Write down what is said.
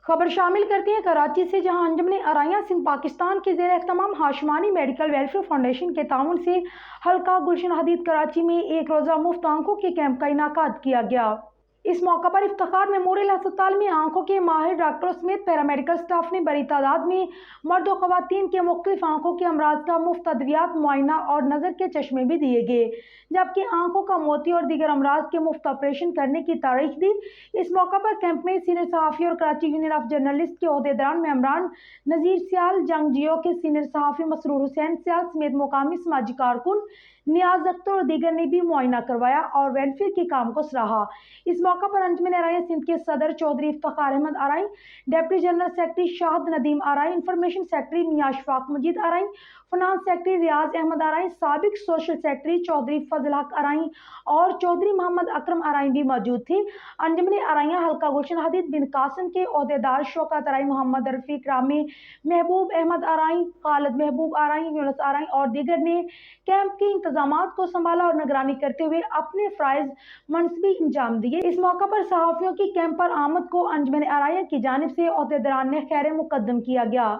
खबर शामिल करती है कराची से, जहां अंजुमन अराइयां सिंध पाकिस्तान के ज़ेर एहतमाम हाशमानी मेडिकल वेलफेयर फाउंडेशन के ताउन से हल्का गुलशन हदीद कराची में एक रोज़ा मुफ्त आंखों के कैंप का इनाकाद किया गया। इस मौका पर इफ्तिखार मेमोरियल अस्पताल में आंखों के माहिर डॉक्टरों समेत पैरामेडिकल स्टाफ ने बड़ी तादाद में मर्द और ख़वातीन के मुख्तलिफ आंखों के अमराज का मुफ्त अद्वियात, मुआयना और नज़र के चश्मे भी दिए गए, जबकि आंखों का मोती और दीगर अमराज के मुफ्त ऑपरेशन करने की तारीख दी। इस मौका पर कैंप में सीनियर सहाफ़ी और कराची यूनियन ऑफ जर्नलिस्ट के ओहदेदारान मेम्बरान नज़ीर सियाल, जंग जियो के सीनियर सहाफ़ी मसरूर हुसैन सियाल समेत मुकामी समाजी कारकुन नियाज अख्तर और दीगर ने भी मुआयना करवाया और वेलफेयर के काम को सराहा। इस मौका पर अंजुमन अराइयां सिंध के सदर Chaudhry Iftikhar Ahmad Arain, deputy general secretary Shahid Nadeem Arain, information secretary Mian Ashfaq Majeed Arain, finance secretary Riaz Ahmad Arain, साबिक सोशल सेक्रेटरी चौधरी फजल हक अराई और चौधरी मोहम्मद अकरम अराई भी मौजूद थे। अंजुमन अराइयां हल्का गुलशन हदीद बिन कासिम के ओहदेदार शौकत अराई, मोहम्मद रफीक रामी, महबूब अहमद अराई, खालिद महबूब अराई, यूनुस अराई और दीगर ने कैंप के इंतजामात को संभाला और निगरानी करते हुए अपने फ़राइज़ मनसबी अंजाम दिए। इस मौका पर सहाफ़ियों की कैंप पर आमद को अंजुमन अराइयां की जानिब से ओहदेदारान ने खैर मुकद्दम किया गया।